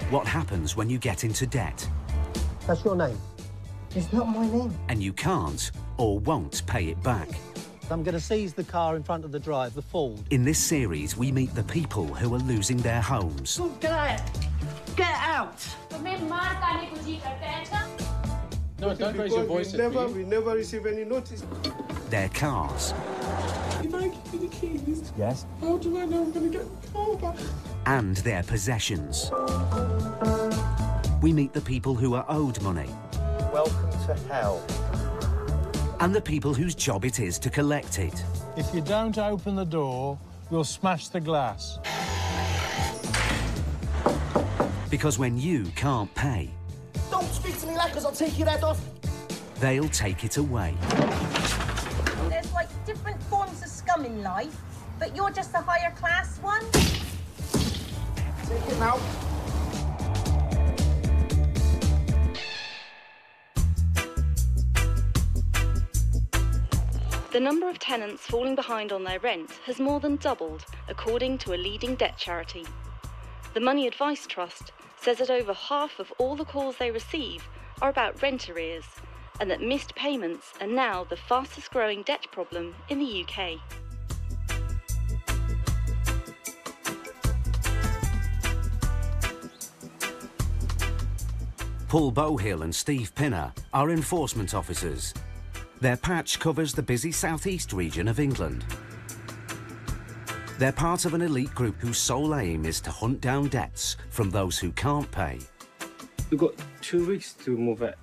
what happens when you get into debt. That's your name? It's not my name. And you can't or won't pay it back. I'm going to seize the car in front of the drive, the Ford. In this series, we meet the people who are losing their homes. Get out! Get out! No, don't raise your voice at me. We never receive any notice. Their cars. If I give you the keys, Yes? how do I know I'm going to get the car back? And their possessions. We meet the people who are owed money. Welcome to hell. And the people whose job it is to collect it. If you don't open the door, we'll smash the glass. Because when you can't pay, Don't speak to me like, 'cause I'll take your head off. they'll take it away. There's like different forms of scum in life, but you're just a higher class one. Take it now. The number of tenants falling behind on their rent has more than doubled, according to a leading debt charity. The Money Advice Trust says that over half of all the calls they receive are about rent arrears, and that missed payments are now the fastest growing debt problem in the UK. Paul Bohill and Steve Pinner are enforcement officers. Their patch covers the busy southeast region of England. They're part of an elite group whose sole aim is to hunt down debts from those who can't pay. We've got 2 weeks to move it.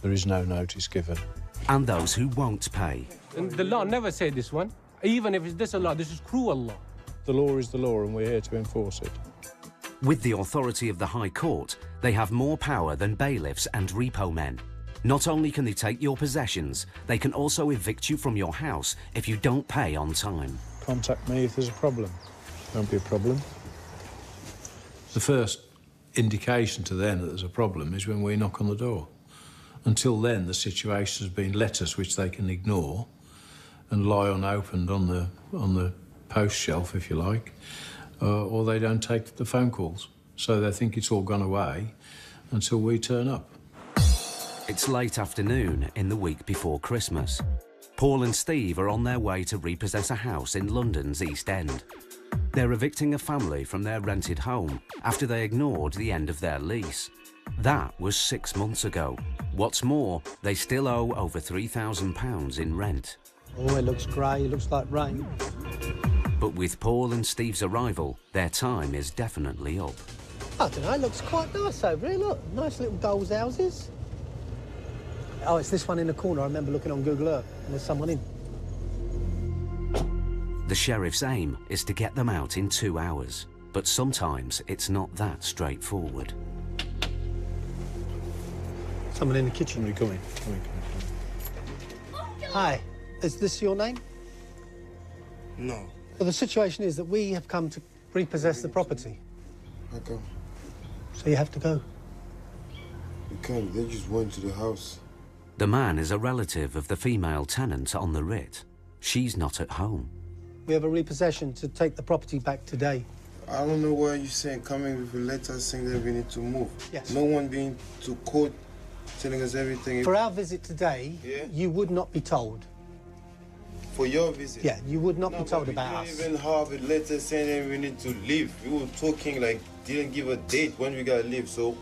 There is no notice given. And those who won't pay. And the law never said this one. Even if it's this a law, this is cruel law. The law is the law, and we're here to enforce it. With the authority of the High Court, they have more power than bailiffs and repo men. Not only can they take your possessions, they can also evict you from your house if you don't pay on time. Contact me if there's a problem. Won't be a problem. The first indication to them that there's a problem is when we knock on the door. Until then, the situation has been letters which they can ignore and lie unopened on the post shelf, if you like, or they don't take the phone calls. So they think it's all gone away until we turn up. It's late afternoon in the week before Christmas. Paul and Steve are on their way to repossess a house in London's East End. They're evicting a family from their rented home after they ignored the end of their lease. That was 6 months ago. What's more, they still owe over £3,000 in rent. Oh, it looks grey, it looks like rain. But with Paul and Steve's arrival, their time is definitely up. I don't know, it looks quite nice over here, look. Nice little doll's houses. Oh, it's this one in the corner. I remember looking on Google Earth, and there's someone in. The sheriff's aim is to get them out in 2 hours, but sometimes it's not that straightforward. Someone in the kitchen. Come in. Hi, is this your name? No. Well, the situation is that we have come to repossess the property. How come? So you have to go. You can't. They just went to the house. The man is a relative of the female tenant on the writ. She's not at home. We have a repossession to take the property back today. I don't know why you're saying coming with a letter saying that we need to move. Yes. No one being to court telling us everything. For our visit today, Yeah? you would not be told. For your visit? Yeah, you would not No, be told but about we us. didn't even have a letter saying that we need to leave. We were talking like, didn't give a date when we gotta leave, so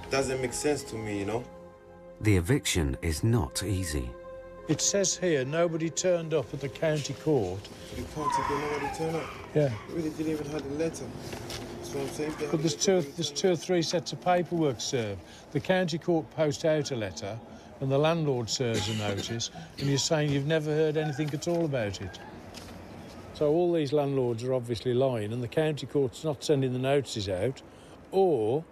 doesn't make sense to me, you know? The eviction is not easy. It says here nobody turned up at the county court. The county didn't know what to turn up. Yeah. We really didn't even have a letter. That's what I'm saying. But there's two or three sets of paperwork served. The county court post out a letter and the landlord serves a notice, and you're saying you've never heard anything at all about it. So all these landlords are obviously lying, and the county court's not sending the notices out, or,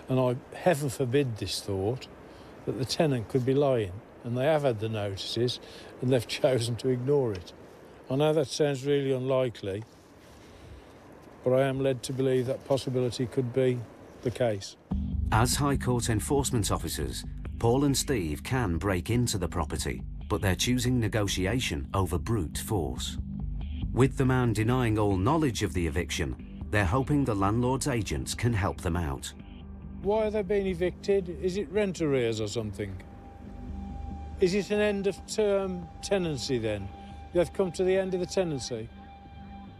and I heaven forbid this thought, that the tenant could be lying, and they have had the notices, and they've chosen to ignore it. I know that sounds really unlikely, but I am led to believe that possibility could be the case. As High Court enforcement officers, Paul and Steve can break into the property, but they're choosing negotiation over brute force. With the man denying all knowledge of the eviction, They're hoping the landlord's agents can help them out. Why are they being evicted? Is it rent arrears or something? Is it an end-of-term tenancy then? They've come to the end of the tenancy?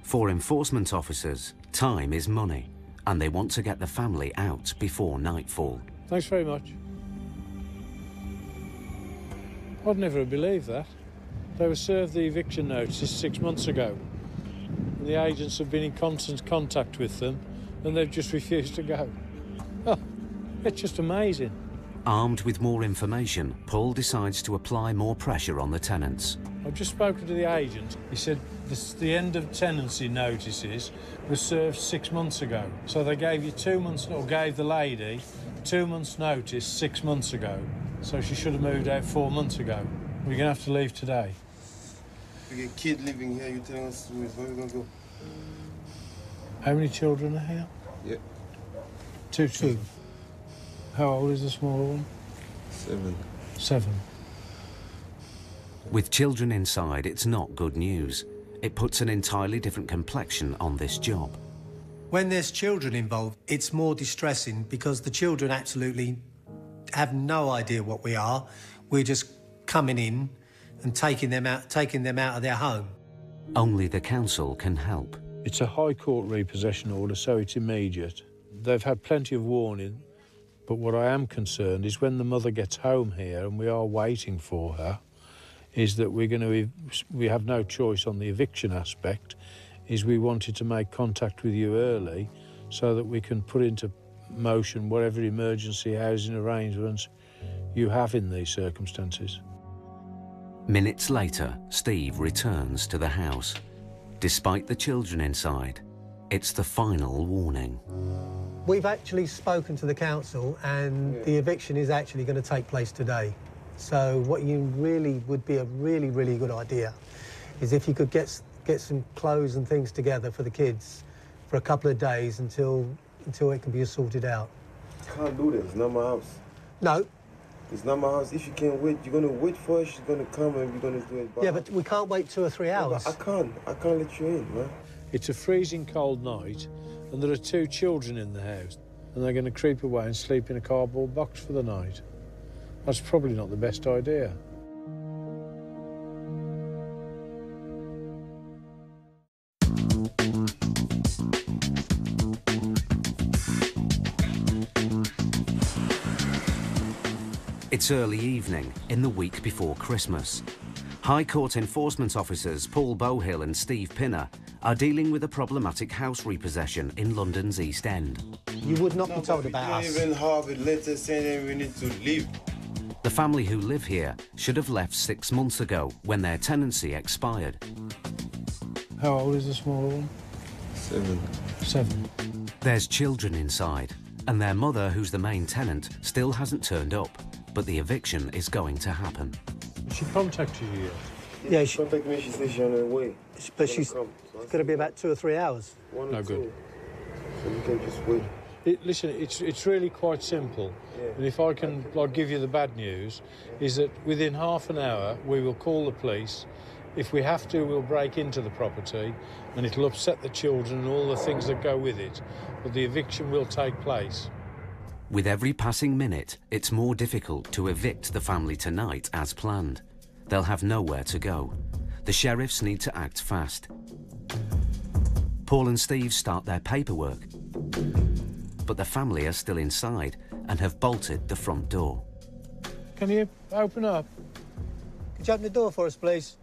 For enforcement officers, time is money, and they want to get the family out before nightfall. Thanks very much. I'd never have believed that. They were served the eviction notices 6 months ago. And the agents have been in constant contact with them, and they've just refused to go. Oh, it's just amazing. Armed with more information, Paul decides to apply more pressure on the tenants. I've just spoken to the agent. He said the end of tenancy notices was served 6 months ago. So they gave you 2 months, or gave the lady 2 months' notice 6 months ago. So she should have moved out 4 months ago. We're going to have to leave today. We get a kid living here, you're telling us where we're going to go? How many children are here? Yeah. Two children. How old is the smaller one? 7. 7. With children inside, it's not good news. It puts an entirely different complexion on this job. When there's children involved, it's more distressing because the children absolutely have no idea what we are. We're just coming in and taking them out of their home. Only the council can help. It's a High Court repossession order, so it's immediate. They've had plenty of warning, but what I am concerned is when the mother gets home here, and we are waiting for her, is that we have no choice on the eviction aspect, is we wanted to make contact with you early so that we can put into motion whatever emergency housing arrangements you have in these circumstances. Minutes later, Steve returns to the house. Despite the children inside, it's the final warning. We've actually spoken to the council and the eviction is actually going to take place today. So what you really would be a really, really good idea is if you could get some clothes and things together for the kids for a couple of days until it can be sorted out. I can't do this. It's not my house. No. It's not my house. If you can't wait, you're going to wait for her. She's going to come and we're going to do it. Yeah, but we can't wait 2 or 3 hours. I can't let you in, man. It's a freezing cold night and there are 2 children in the house and they're going to creep away and sleep in a cardboard box for the night. That's probably not the best idea. It's early evening in the week before Christmas. High Court enforcement officers Paul Bohill and Steve Pinner are dealing with a problematic house repossession in London's East End. You would not be told about us. We didn't even have a letter saying we need to leave. The family who live here should have left 6 months ago when their tenancy expired. How old is the smaller one? 7. 7. There's children inside, and their mother, who's the main tenant, still hasn't turned up, but the eviction is going to happen. She contacted you yet? Yeah, she contacted me. She said she's on her way. But it's going to be about 2 or 3 hours. No good. So you can just wait. Listen, it's really quite simple. Yeah. And if I can give you the bad news, is that within half an hour we will call the police. If we have to, we'll break into the property and it'll upset the children and all the things that go with it. But the eviction will take place. With every passing minute, it's more difficult to evict the family tonight as planned. They'll have nowhere to go. The sheriffs need to act fast. Paul and Steve start their paperwork, but the family are still inside and have bolted the front door. Can you open up? Could you open the door for us, please?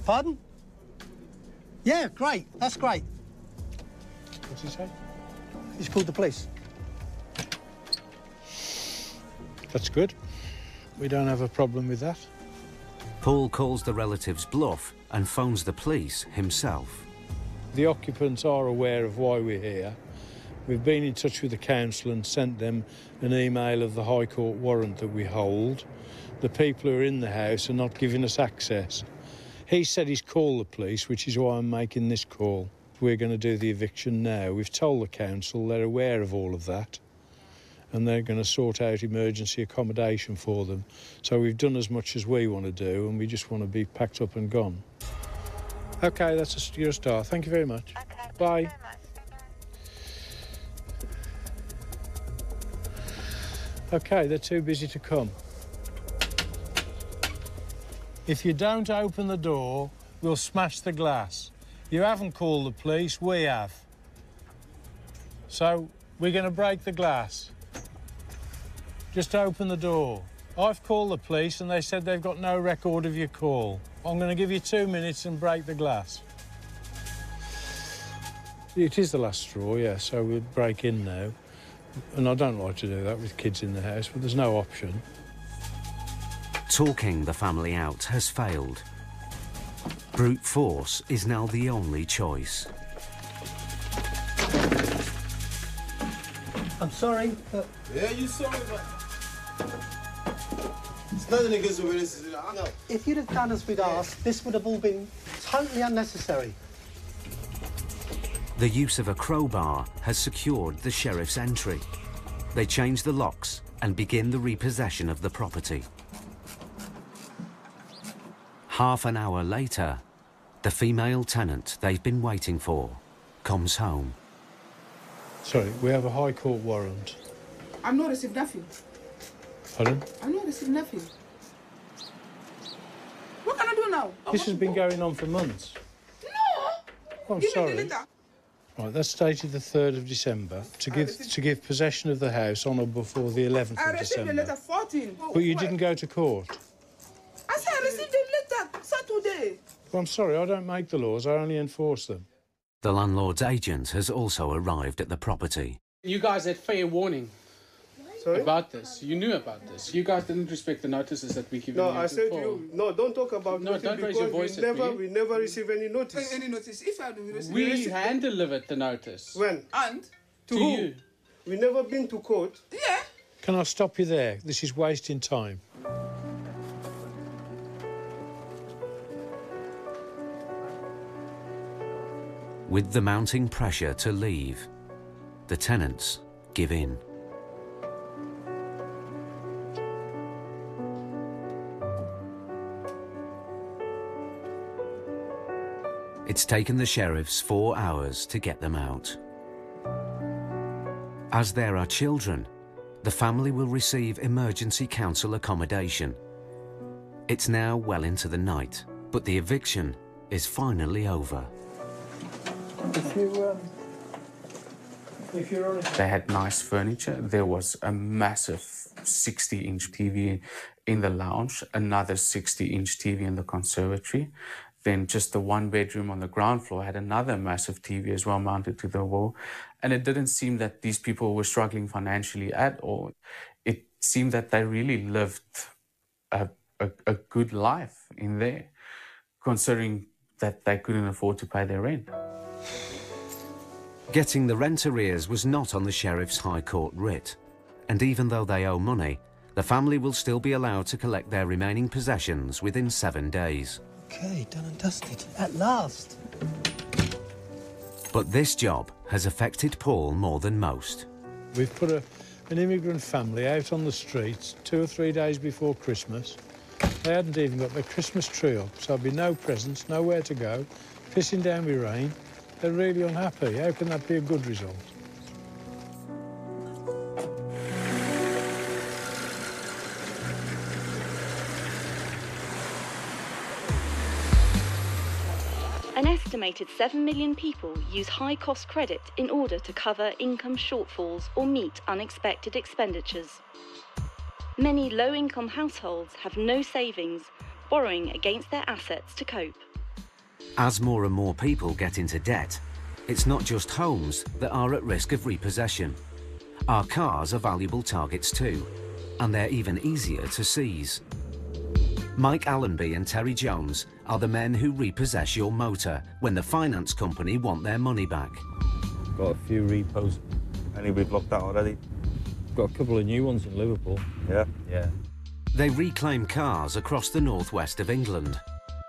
Pardon? Yeah, great. That's great. What's he say? He's called the police. That's good. We don't have a problem with that. Paul calls the relatives' bluff and phones the police himself. The occupants are aware of why we're here. We've been in touch with the council and sent them an email of the High Court warrant that we hold. The people who are in the house are not giving us access. He said he's called the police, which is why I'm making this call. We're going to do the eviction now. We've told the council, they're aware of all of that, and they're going to sort out emergency accommodation for them. So we've done as much as we want to do, and we just want to be packed up and gone. OK, you're a star. Thank you very much. Okay. Bye. OK, they're too busy to come. If you don't open the door, we'll smash the glass. You haven't called the police, we have. So, we're going to break the glass. Just open the door. I've called the police and they said they've got no record of your call. I'm going to give you 2 minutes and break the glass. It is the last straw, yeah, so we'll break in now. And I don't like to do that with kids in the house, but there's no option. Talking the family out has failed. Brute force is now the only choice. I'm sorry, but... Yeah, you sorry, but... It's nothing against the witnesses. No, if you'd have done as we'd asked, this would have all been totally unnecessary. The use of a crowbar has secured the sheriff's entry. They change the locks and begin the repossession of the property. Half an hour later, the female tenant they've been waiting for comes home. Sorry, we have a High Court warrant. I've not received nothing. Pardon? I've not received nothing. What can I do now? This has been going on for months. No! Oh, I'm Give sorry. me the letter. Right, that's dated the 3rd of December to give possession of the house on or before the 11th I of received the December. letter 14. But you didn't go to court. I said I received the letter Saturday. Well, I'm sorry, I don't make the laws, I only enforce them. The landlord's agent has also arrived at the property. You guys had fair warning Sorry? about this. You knew about this. You guys didn't respect the notices that we given you. No, I said before. you. No, don't talk about No, notice don't raise your because voice at me. we never receive any notice. Any notice? If I do receive We hand-delivered the notice. When? And? To To who? you. We never been to court. Yeah. Can I stop you there? This is wasting time. With the mounting pressure to leave, the tenants give in. It's taken the sheriffs 4 hours to get them out. As there are children, the family will receive emergency council accommodation. It's now well into the night, but the eviction is finally over. If you're honest... They had nice furniture. There was a massive 60-inch TV in the lounge, another 60-inch TV in the conservatory. Then just the one bedroom on the ground floor had another massive TV as well mounted to the wall. And it didn't seem that these people were struggling financially at all. It seemed that they really lived a good life in there, considering that they couldn't afford to pay their rent. Getting the rent arrears was not on the sheriff's High Court writ, and even though they owe money, the family will still be allowed to collect their remaining possessions within 7 days. Okay, done and dusted. At last. But this job has affected Paul more than most. We've put an immigrant family out on the streets 2 or 3 days before Christmas. They hadn't even got their Christmas tree up, so there'd be no presents, nowhere to go, pissing down with rain. They're really unhappy. How can that be a good result? An estimated 7 million people use high-cost credit in order to cover income shortfalls or meet unexpected expenditures. Many low-income households have no savings, borrowing against their assets to cope. As more and more people get into debt, it's not just homes that are at risk of repossession. Our cars are valuable targets too, and they're even easier to seize. Mike Allenby and Terry Jones are the men who repossess your motor when the finance company want their money back. Got a few repos. Any we've looked at already? Got a couple of new ones in Liverpool. Yeah. They reclaim cars across the northwest of England.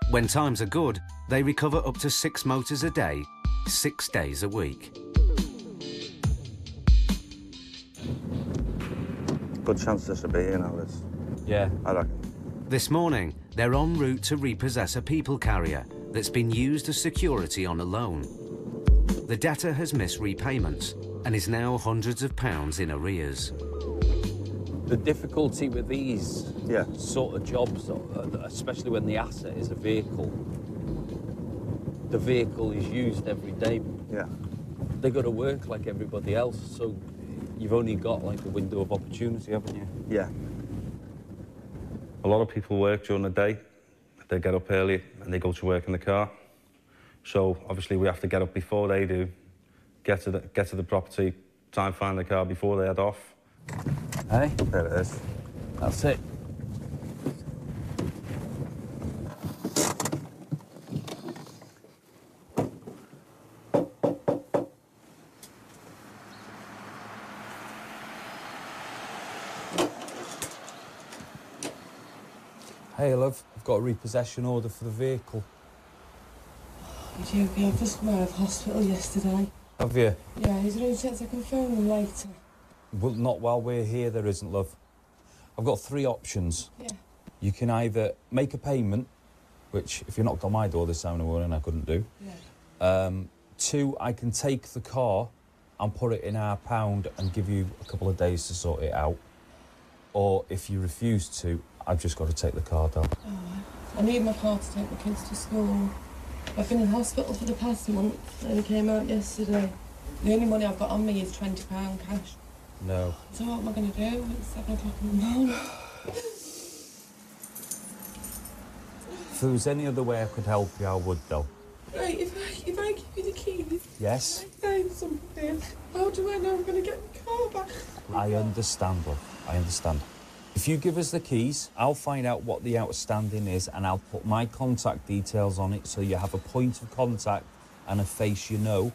When times are good, they recover up to 6 motors a day, 6 days a week. Good chance this will be here now, this. Yeah. I reckon. This morning, they're en route to repossess a people carrier that's been used as security on a loan. The debtor has missed repayments and is now hundreds of pounds in arrears. The difficulty with these sort of jobs, especially when the asset is a vehicle, the vehicle is used every day. Yeah. They've got to work like everybody else, so you've only got like a window of opportunity, haven't you? Yeah. A lot of people work during the day. They get up early and they go to work in the car. So obviously we have to get up before they do, get to the property, try and find the car before they head off. Hey? There it is. That's it. Hey, love, I've got a repossession order for the vehicle. You're joking, I've just come out of hospital yesterday. Have you? Yeah, is there any chance I can phone them later? Well, not while we're here, there isn't, love. I've got 3 options. Yeah. You can either make a payment, which, if you knocked on my door this time in the morning, I couldn't do. Yeah. 2, I can take the car and put it in our pound and give you a couple of days to sort it out. Or, if you refuse to, I've just got to take the car down. Oh, I need my car to take the kids to school. I've been in hospital for the past month and came out yesterday. The only money I've got on me is £20 cash. No. So what am I going to do? It's 7 o'clock in the morning. If there was any other way I could help you, I would, though. Right, if I give you the keys... Yes? I find something, how do I know I'm going to get the car back? I understand, love. I understand. If you give us the keys, I'll find out what the outstanding is and I'll put my contact details on it so you have a point of contact and a face you know.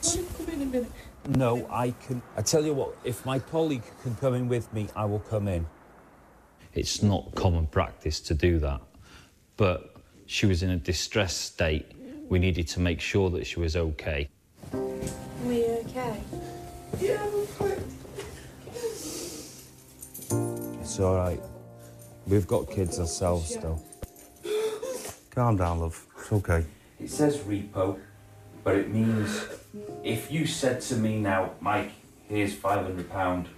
Come in a minute. No, I can... I tell you what, if my colleague can come in with me, I will come in. It's not common practice to do that, but she was in a distressed state. We needed to make sure that she was okay. Are you okay? Yeah, I'm fine. It's all right. We've got kids ourselves, though. Calm down, love. It's okay. It says repo, but it means if you said to me now, Mike, here's £500,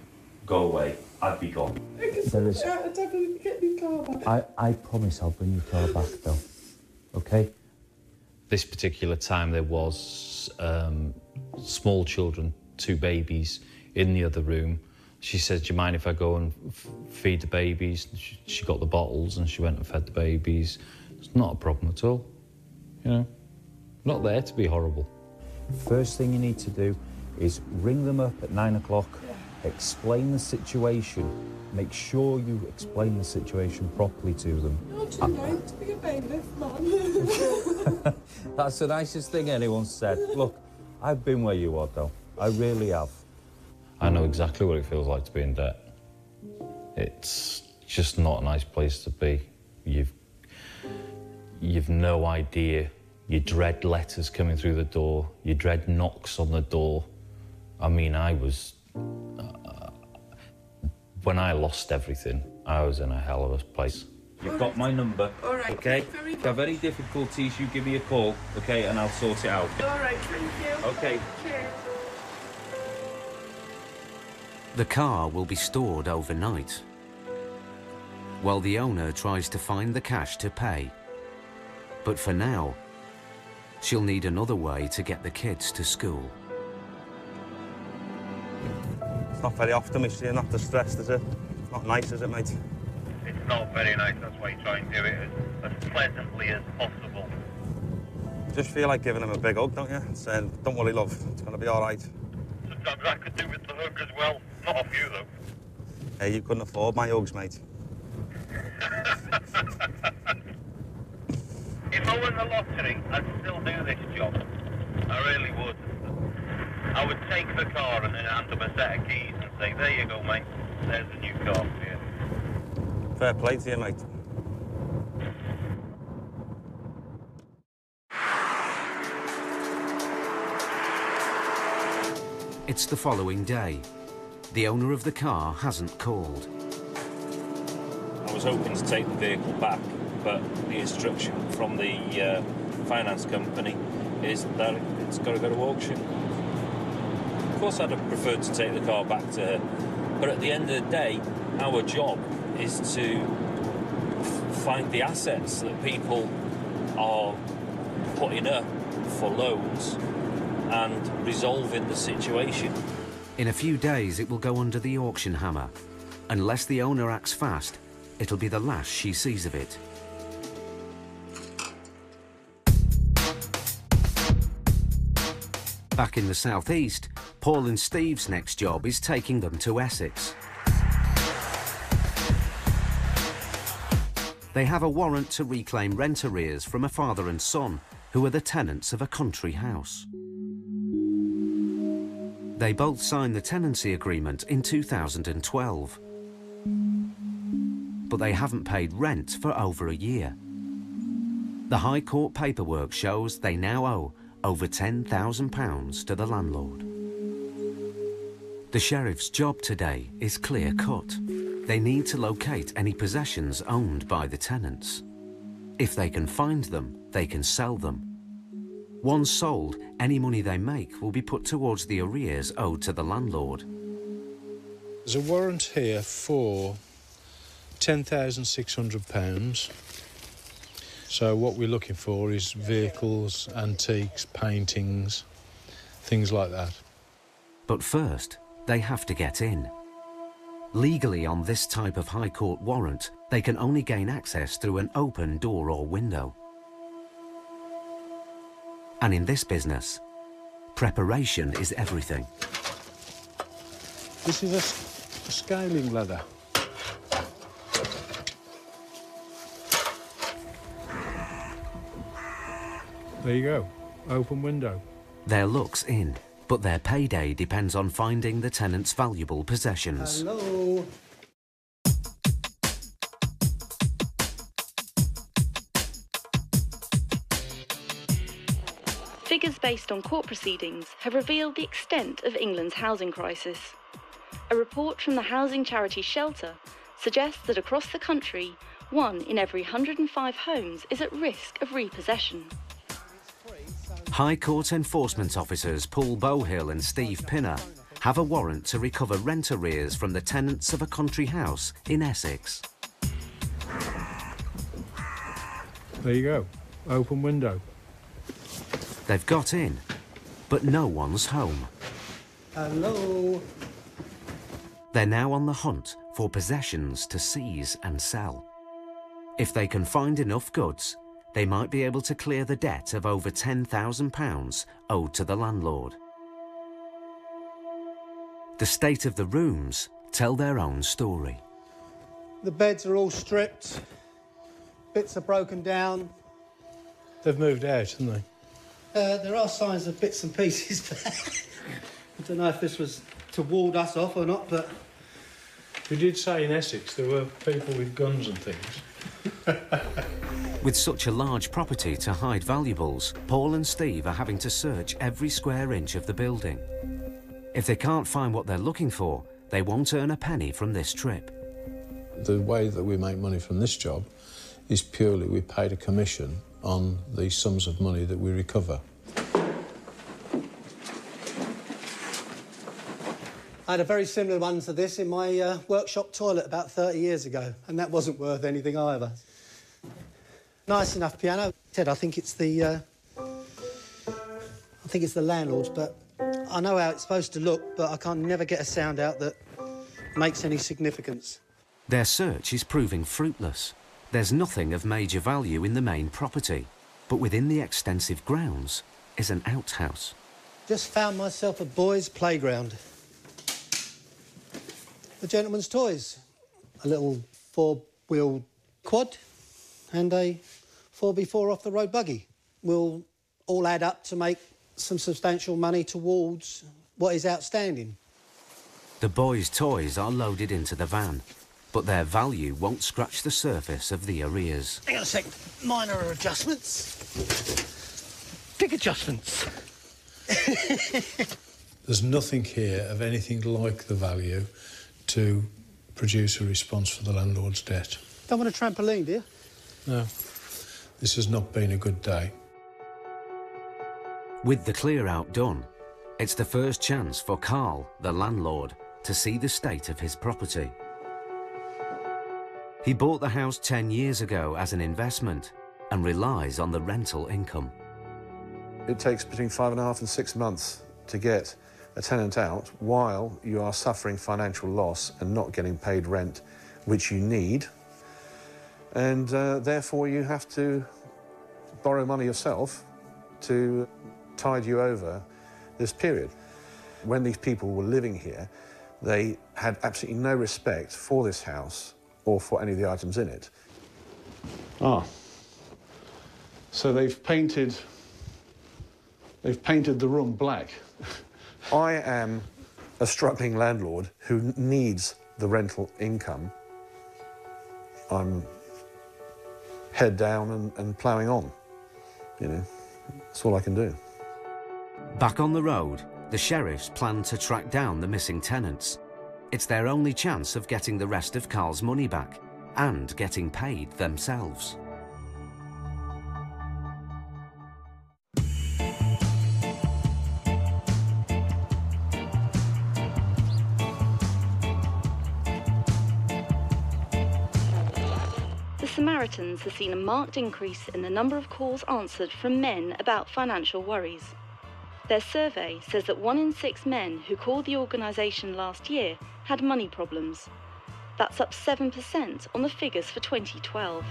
go away, I'd be gone. There is... I definitely get my car back. I promise I'll bring your car back, though. OK? This particular time there was small children, 2 babies, in the other room. She said, do you mind if I go and feed the babies? She got the bottles and she went and fed the babies. It's not a problem at all, you know. Not there to be horrible. First thing you need to do is ring them up at 9 o'clock, explain the situation, make sure you explain the situation properly to them. You're too late to be a bailiff, man. That's the nicest thing anyone's said. Look, I've been where you are, though. I really have. I know exactly what it feels like to be in debt. It's just not a nice place to be. You've no idea. You dread letters coming through the door. You dread knocks on the door. I mean, I was... when I lost everything, I was in a hell of a place. You've got my number. All right. OK? If you have any difficulties, you give me a call, OK, and I'll sort it out. All right, thank you. OK. Cheers. The car will be stored overnight, while the owner tries to find the cash to pay. But for now, she'll need another way to get the kids to school. It's not very often we see you not distressed, is it? It's not nice, is it, mate? It's not very nice, that's why you try and do it as pleasantly as possible. You just feel like giving him a big hug, don't you? Saying, don't worry, love, it's going to be all right. Sometimes I could do with the hug as well. Not off you, though. Hey, you couldn't afford my hugs, mate. If I won the lottery, I'd still do this job. I really would. I would take the car and then hand them a set of keys and say, there you go, mate. There's a new car for you. Fair play to you, mate. It's the following day. The owner of the car hasn't called. I was hoping to take the vehicle back, but the instruction from the finance company is that it's got to go to auction. Of course, I'd have preferred to take the car back to her, but at the end of the day, our job is to find the assets that people are putting up for loans and resolving the situation. In a few days, it will go under the auction hammer. Unless the owner acts fast, it'll be the last she sees of it. Back in the southeast, Paul and Steve's next job is taking them to Essex. They have a warrant to reclaim rent arrears from a father and son who are the tenants of a country house. They both signed the tenancy agreement in 2012. But they haven't paid rent for over a year. The High Court paperwork shows they now owe over £10,000 to the landlord. The sheriff's job today is clear-cut. They need to locate any possessions owned by the tenants. If they can find them, they can sell them. Once sold, any money they make will be put towards the arrears owed to the landlord. There's a warrant here for £10,600. So what we're looking for is vehicles, antiques, paintings, things like that. But first, they have to get in. Legally, on this type of High Court warrant, they can only gain access through an open door or window. And in this business, preparation is everything. This is a scaling ladder. There you go, open window. Their luck's in, but their payday depends on finding the tenant's valuable possessions. Hello. Figures based on court proceedings have revealed the extent of England's housing crisis. A report from the housing charity Shelter suggests that across the country, 1 in every 105 homes is at risk of repossession. High Court enforcement officers Paul Bowhill and Steve Pinner have a warrant to recover rent arrears from the tenants of a country house in Essex. There you go, open window. They've got in, but no one's home. Hello. They're now on the hunt for possessions to seize and sell. If they can find enough goods, they might be able to clear the debt of over £10,000 owed to the landlord. The state of the rooms tell their own story. The beds are all stripped, bits are broken down. They've moved out, haven't they? There are signs of bits and pieces, but I don't know if this was to ward us off or not, but... You did say in Essex there were people with guns and things. With such a large property to hide valuables, Paul and Steve are having to search every square inch of the building. If they can't find what they're looking for, they won't earn a penny from this trip. The way that we make money from this job is purely we paid a commission on the sums of money that we recover. I had a very similar one to this in my workshop toilet about 30 years ago, and that wasn't worth anything either. Nice enough piano. Ted, I think it's the landlord's, but I know how it's supposed to look, but I can't never get a sound out that makes any significance. Their search is proving fruitless. There's nothing of major value in the main property, but within the extensive grounds is an outhouse. Just found myself a boys' playground. The gentleman's toys. A little four-wheel quad and a 4x4 off-the-road buggy will all add up to make some substantial money towards what is outstanding. The boys' toys are loaded into the van, but their value won't scratch the surface of the arrears. Hang on a second. Minor adjustments. Big adjustments. There's nothing here of anything like the value to produce a response for the landlord's debt. Don't want a trampoline, do you? No. This has not been a good day. With the clear-out done, it's the first chance for Carl, the landlord, to see the state of his property. He bought the house 10 years ago as an investment and relies on the rental income. It takes between 5.5 and 6 months to get a tenant out while you are suffering financial loss and not getting paid rent, which you need, and therefore you have to borrow money yourself to tide you over this period. When these people were living here, they had absolutely no respect for this house or for any of the items in it. Ah, so they've painted the room black. I am a struggling landlord who needs the rental income. I'm head down and ploughing on, you know. That's all I can do. Back on the road, the sheriffs plan to track down the missing tenants. It's their only chance of getting the rest of Carl's money back and getting paid themselves. The Samaritans have seen a marked increase in the number of calls answered from men about financial worries. Their survey says that 1 in 6 men who called the organisation last year had money problems. That's up 7% on the figures for 2012.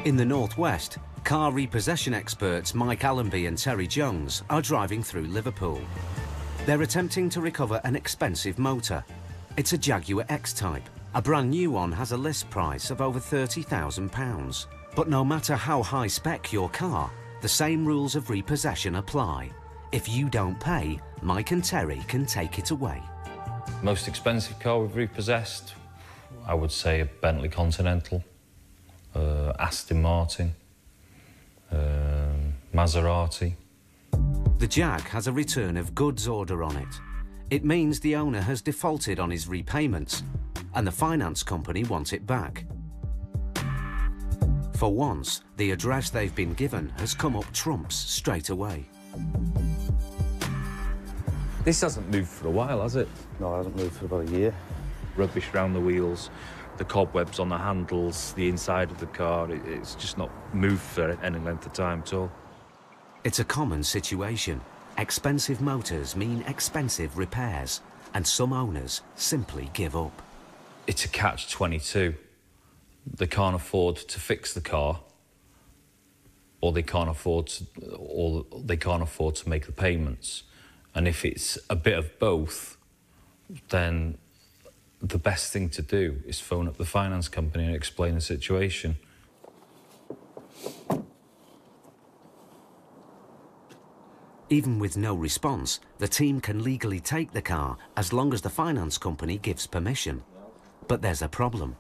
In the northwest, car repossession experts Mike Allenby and Terry Jones are driving through Liverpool. They're attempting to recover an expensive motor. It's a Jaguar X-Type. A brand new one has a list price of over £30,000. But no matter how high spec your car, the same rules of repossession apply. If you don't pay, Mike and Terry can take it away. Most expensive car we've repossessed, I would say a Bentley Continental, Aston Martin, Maserati. The Jag has a return of goods order on it. It means the owner has defaulted on his repayments and the finance company wants it back. For once, the address they've been given has come up trumps straight away. This hasn't moved for a while, has it? No, it hasn't moved for about a year. Rubbish around the wheels, the cobwebs on the handles, the inside of the car, it's just not moved for any length of time at all. It's a common situation. Expensive motors mean expensive repairs, and some owners simply give up. It's a catch-22. They can't afford to fix the car, or they can't afford to make the payments. And if it's a bit of both, then the best thing to do is phone up the finance company and explain the situation. Even with no response, the team can legally take the car as long as the finance company gives permission. But there's a problem.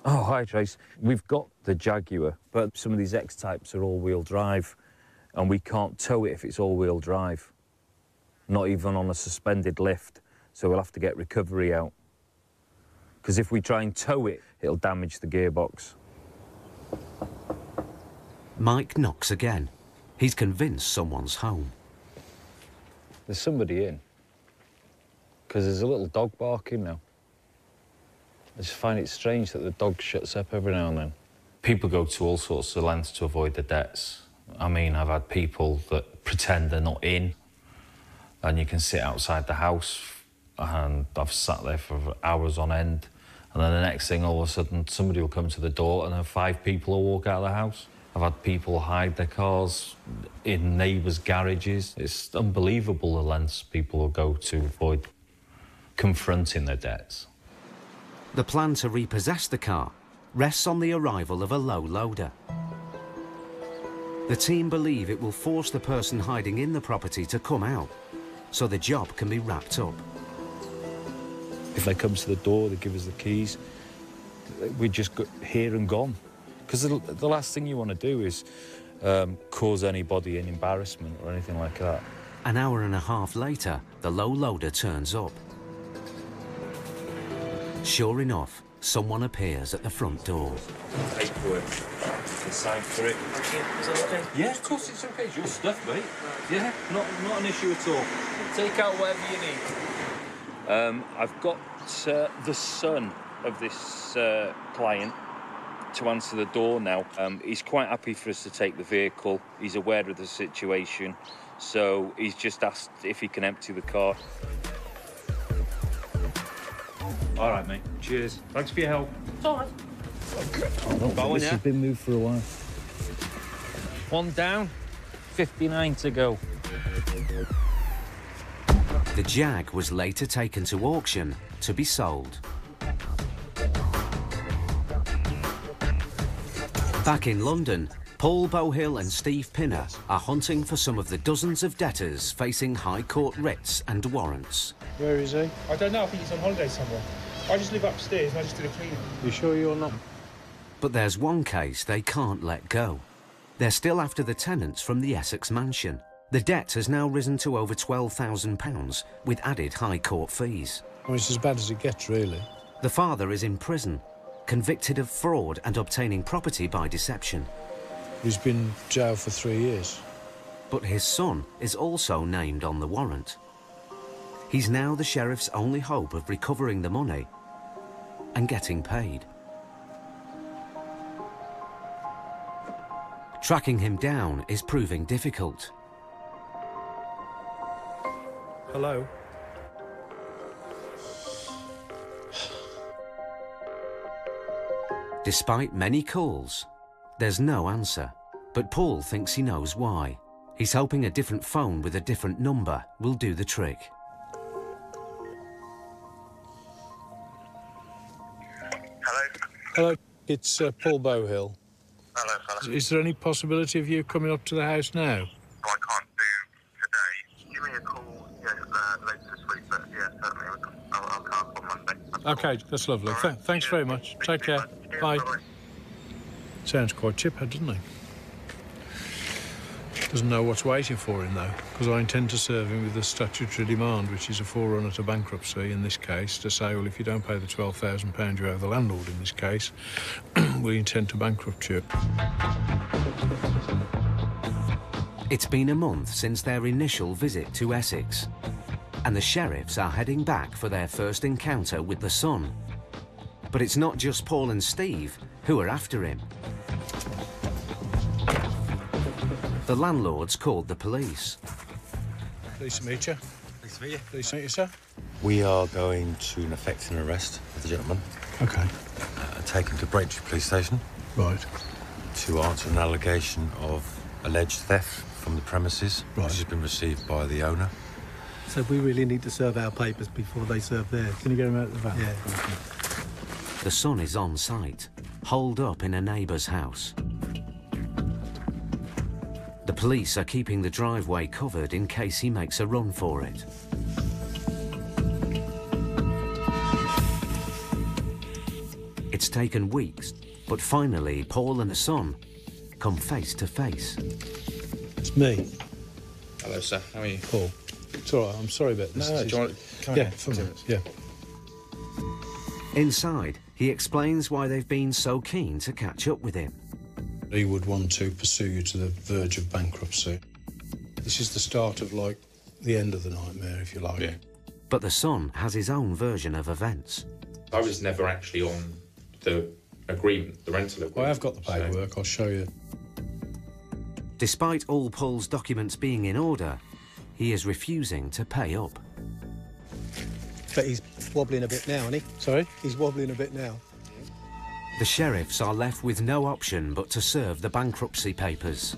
Oh, hi, Trace. We've got the Jaguar, but some of these X-Types are all-wheel drive, and we can't tow it if it's all-wheel drive. Not even on a suspended lift, so we'll have to get recovery out. Because if we try and tow it, it'll damage the gearbox. Mike knocks again. He's convinced someone's home. There's somebody in, because there's a little dog barking now. I just find it strange that the dog shuts up every now and then. People go to all sorts of lengths to avoid the debts. I mean, I've had people that pretend they're not in, and you can sit outside the house, and I've sat there for hours on end, and then the next thing, all of a sudden, somebody will come to the door, and then 5 people will walk out of the house. I've had people hide their cars in neighbours' garages. It's unbelievable the lengths people will go to avoid confronting their debts. The plan to repossess the car rests on the arrival of a low loader. The team believe it will force the person hiding in the property to come out, so the job can be wrapped up. If they come to the door, they give us the keys, we just got here and gone. Because the last thing you want to do is cause anybody an embarrassment or anything like that. An hour and a half later, the low loader turns up. Sure enough, someone appears at the front door. Paperwork. can sign for it. Thank you. Is that okay? Yeah, of course it's okay. It's your stuff, mate. Yeah, not an issue at all. Take out whatever you need. I've got the son of this client to answer the door now. He's quite happy for us to take the vehicle. He's aware of the situation, so he's just asked if he can empty the car. All right, mate. Cheers. Thanks for your help. It's all right. This has been moved for a while. One down, 59 to go. The Jag was later taken to auction to be sold. Back in London, Paul Bohill and Steve Pinner are hunting for some of the dozens of debtors facing High Court writs and warrants. Where is he? I don't know, I think he's on holiday somewhere. I just live upstairs and I just did a cleaning. You sure you're not? But there's one case they can't let go. They're still after the tenants from the Essex mansion. The debt has now risen to over £12,000 with added High Court fees. Well, it's as bad as it gets, really. The father is in prison, convicted of fraud and obtaining property by deception. He's been jailed for 3 years. But his son is also named on the warrant. He's now the sheriff's only hope of recovering the money and getting paid. Tracking him down is proving difficult. Hello? Despite many calls, there's no answer. But Paul thinks he knows why. He's hoping a different phone with a different number will do the trick. Hello, it's Paul Bohill. Hello, fella. Is there any possibility of you coming up to the house now? I can't do today. Give me a call later this week, but yeah, certainly I'll come up on Monday. Okay, that's lovely. Thanks very much. Take care. Bye. Sounds quite chipper, doesn't he? Doesn't know what's waiting for him, though, because I intend to serve him with a statutory demand, which is a forerunner to bankruptcy in this case, to say, well, if you don't pay the £12,000 you owe the landlord in this case, we intend to bankrupt you. It's been a month since their initial visit to Essex, and the sheriffs are heading back for their first encounter with the son. But it's not just Paul and Steve who are after him. The landlord's called the police. Pleased to meet you. Pleased to meet you. Pleased to meet you, sir. We are going to effect an arrest of the gentleman. Okay. Take him to Braintree Police Station. Right. To answer an allegation of alleged theft from the premises, which has been received by the owner. So we really need to serve our papers before they serve theirs. Can you get him out of the van? Yeah. The son is on site, holed up in a neighbour's house. The police are keeping the driveway covered in case he makes a run for it. It's taken weeks, but finally Paul and the son come face to face. It's me. Hello, sir. How are you? Paul. It's all right. I'm sorry about this. No, do you want to come Yeah, in? yeah. Inside, he explains why they've been so keen to catch up with him. He would want to pursue you to the verge of bankruptcy. This is the start of, like, the end of the nightmare, if you like. Yeah. But the son has his own version of events. I was never actually on the agreement, the rental agreement. I have got the paperwork. I'll show you. Despite all Paul's documents being in order, he is refusing to pay up. But he's wobbling a bit now, isn't he? Sorry? He's wobbling a bit now. The sheriffs are left with no option but to serve the bankruptcy papers.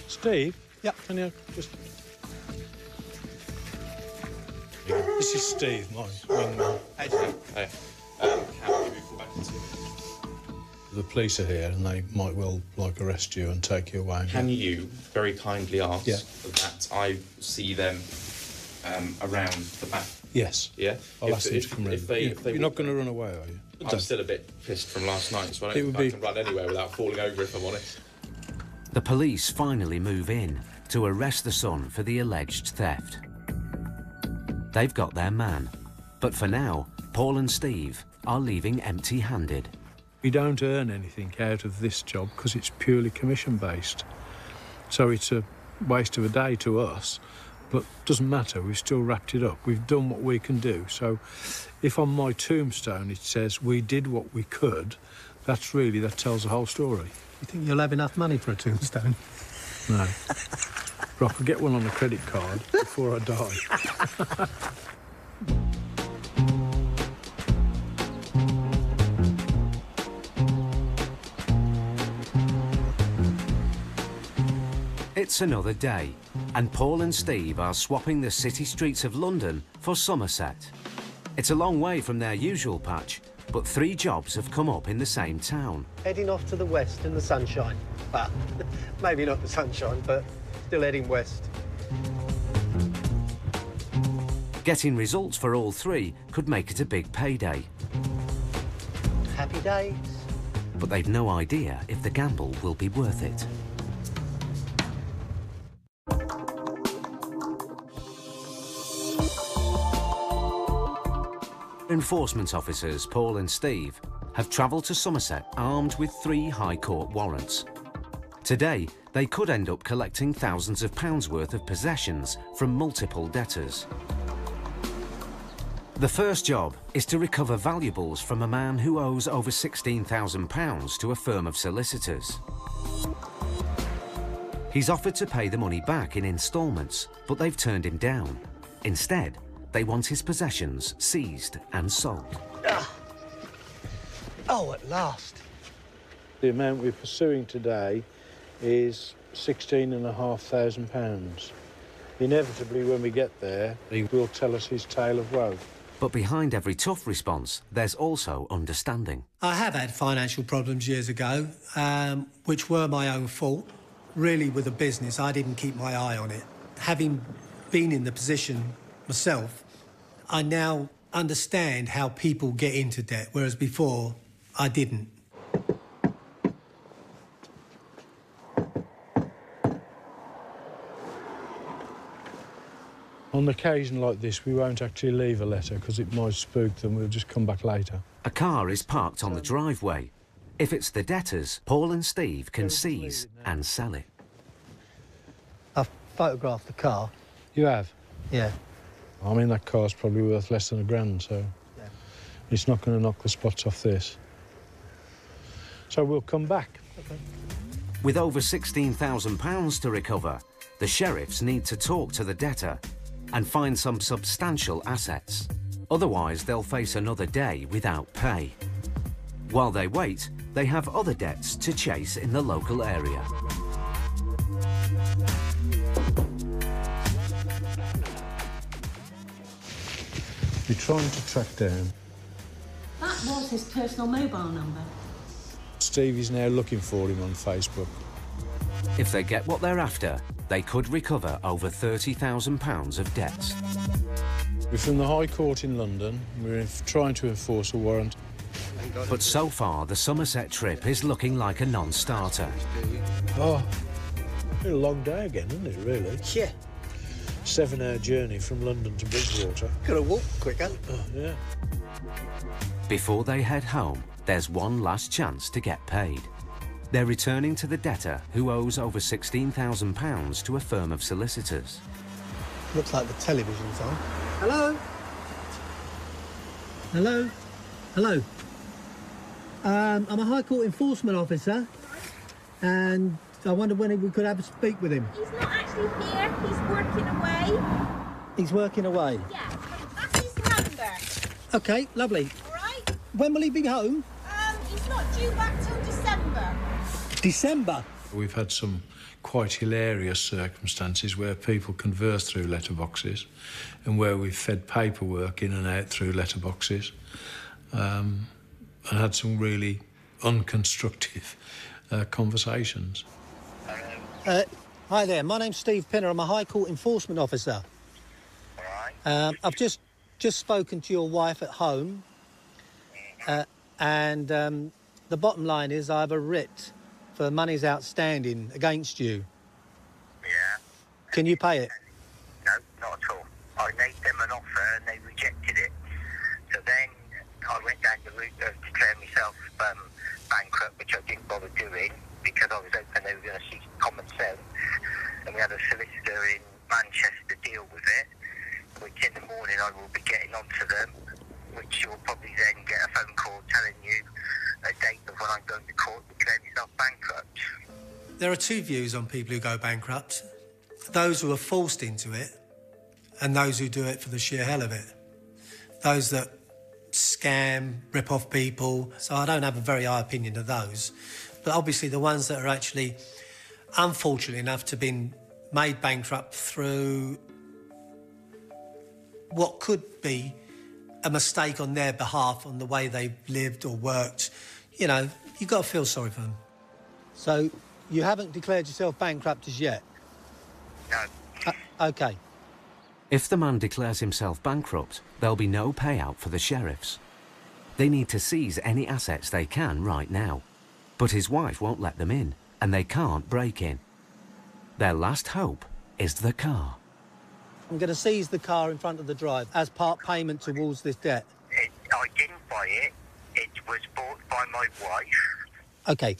Steve? Yeah. Can you just... This is Steve, my wingman. Hey, Cant, I'll give you a call back in 2 minutes. The police are here and they might well, like, arrest you and take you away. Can you very kindly ask that I see them around the back? Yes. Yeah? I'll ask them to come round. You're not going to run away, are you? I'm still a bit pissed from last night, so I don't think I can run anywhere without falling over, if I'm honest. The police finally move in to arrest the son for the alleged theft. They've got their man, but for now, Paul and Steve are leaving empty-handed. We don't earn anything out of this job because it's purely commission-based. So it's a waste of a day to us, but it doesn't matter, we've still wrapped it up. We've done what we can do. So if on my tombstone it says we did what we could, that tells the whole story. You think you'll have enough money for a tombstone? No. But I could get one on a credit card before I die. It's another day, and Paul and Steve are swapping the city streets of London for Somerset. It's a long way from their usual patch, but 3 jobs have come up in the same town. Heading off to the west in the sunshine. Well, maybe not the sunshine, but still heading west. Getting results for all 3 could make it a big payday. Happy days. But they've no idea if the gamble will be worth it. Enforcement officers Paul and Steve have travelled to Somerset armed with 3 High Court warrants. Today, they could end up collecting thousands of pounds worth of possessions from multiple debtors. The first job is to recover valuables from a man who owes over £16,000 to a firm of solicitors. He's offered to pay the money back in instalments, but they've turned him down. Instead, they want his possessions seized and sold. Oh, at last. The amount we're pursuing today is £16,500. Inevitably, when we get there, he will tell us his tale of woe. But behind every tough response, there's also understanding. I have had financial problems years ago, which were my own fault. Really, with the business, I didn't keep my eye on it. Having been in the position myself, I now understand how people get into debt, whereas before, I didn't. On an occasion like this, we won't actually leave a letter because it might spook them. We'll just come back later. A car is parked on the driveway. If it's the debtors, Paul and Steve can seize and sell it. I've photographed the car. You have? Yeah. I mean, that car's probably worth less than £1,000, so yeah. It's not going to knock the spots off this. So we'll come back. Okay. With over £16,000 to recover, the sheriffs need to talk to the debtor and find some substantial assets. Otherwise, they'll face another day without pay. While they wait, they have other debts to chase in the local area. We're trying to track down. That was his personal mobile number. Steve is now looking for him on Facebook. If they get what they're after, they could recover over £30,000 of debts. We're from the High Court in London. We're trying to enforce a warrant. But so far, the Somerset trip is looking like a non-starter. Oh, been a long day again, isn't it, really? Yeah. 7-hour journey from London to Bridgewater. Could have walked quicker. Oh, yeah. Before they head home, there's one last chance to get paid. They're returning to the debtor who owes over £16,000 to a firm of solicitors. Looks like the television's on. Hello? Hello? Hello? I'm a High Court enforcement officer, and I wondered when we could have a speak with him. He's not actually here. He's working away. He's working away? Yeah, that's his number. OK, lovely. All right? When will he be home? He's not due back till December. December? We've had some quite hilarious circumstances where people converse through letterboxes and where we've fed paperwork in and out through letterboxes and had some really unconstructive conversations. Hi there, my name's Steve Pinner. I'm a High Court enforcement officer. I've just spoken to your wife at home, and the bottom line is I have a writ for monies outstanding against you. Yeah. Can you pay it? No, not at all. I made them an offer and they rejected it. So then I went down the route of declaring myself which I didn't bother doing because I was hoping they were going to see common sense. And we had a solicitor in Manchester deal with it, which in the morning I will be getting onto them, which you'll probably then get a phone call telling you a date of when I'm going to court to declare myself bankrupt. There are two views on people who go bankrupt. Those who are forced into it and those who do it for the sheer hell of it. Those that scam, rip off people. So I don't have a very high opinion of those. But obviously the ones that are actually unfortunate enough to have been made bankrupt through what could be a mistake on their behalf on the way they lived or worked, you know, you've got to feel sorry for them. So you haven't declared yourself bankrupt as yet? No. OK. If the man declares himself bankrupt, there'll be no payout for the sheriffs. They need to seize any assets they can right now. But his wife won't let them in, and they can't break in. Their last hope is the car. I'm going to seize the car in front of the drive as part payment towards this debt. I didn't buy it. It was bought by my wife. OK.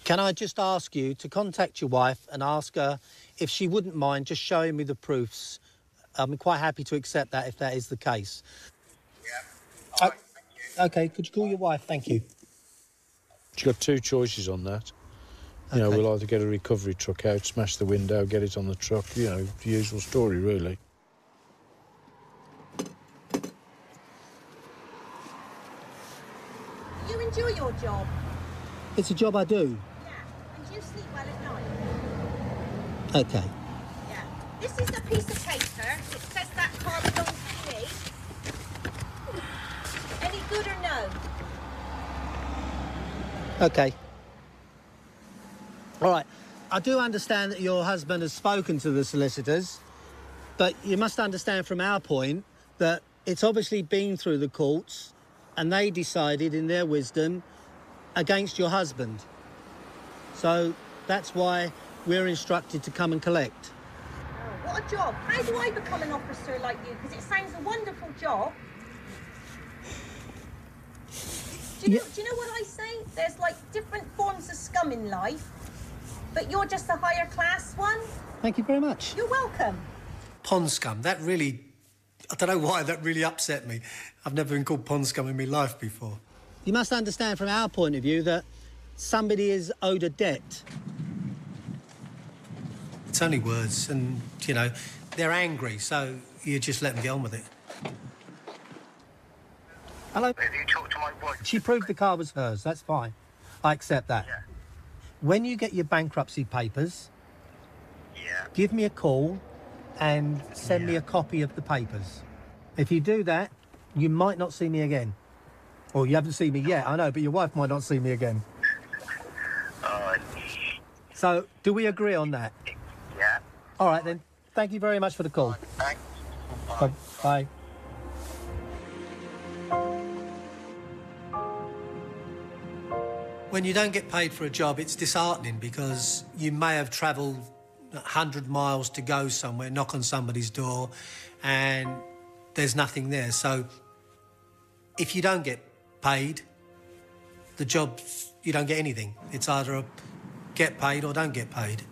Can I just ask you to contact your wife and ask her if she wouldn't mind just showing me the proofs? I'm quite happy to accept that if that is the case. Yeah. Right, OK, could you call your wife? Thank you. You've got two choices on that. You know, we'll either get a recovery truck out, smash the window, get it on the truck, you know, the usual story, really. You enjoy your job? It's a job I do. Yeah. And do you sleep well at night? OK. Yeah. This is a piece of paper. It says that car belongs to me. Any good or no? OK. All right. I do understand that your husband has spoken to the solicitors, but you must understand from our point that it's obviously been through the courts and they decided in their wisdom against your husband. So that's why we're instructed to come and collect. Oh, what a job. How do I become an officer like you? Because it sounds a wonderful job. Do you know what I say? There's like different forms of scum in life, but you're just a higher class one. Thank you very much. You're welcome. Pond scum, that really... I don't know why that really upset me. I've never been called pond scum in my life before. You must understand from our point of view that somebody is owed a debt. It's only words and, you know, they're angry, so you just let them get on with it. Hello? Have you talked to my wife? She proved the car was hers, that's fine. I accept that. Yeah. When you get your bankruptcy papers, give me a call and send me a copy of the papers. If you do that, you might not see me again. Or you haven't seen me yet, I know, but your wife might not see me again. So, do we agree on that? Yeah. All right, then. Thank you very much for the call. Thanks. Bye. Bye. When you don't get paid for a job, it's disheartening because you may have travelled 100 miles to go somewhere, knock on somebody's door, and there's nothing there. So if you don't get paid, the job, you don't get anything. It's either get paid or don't get paid.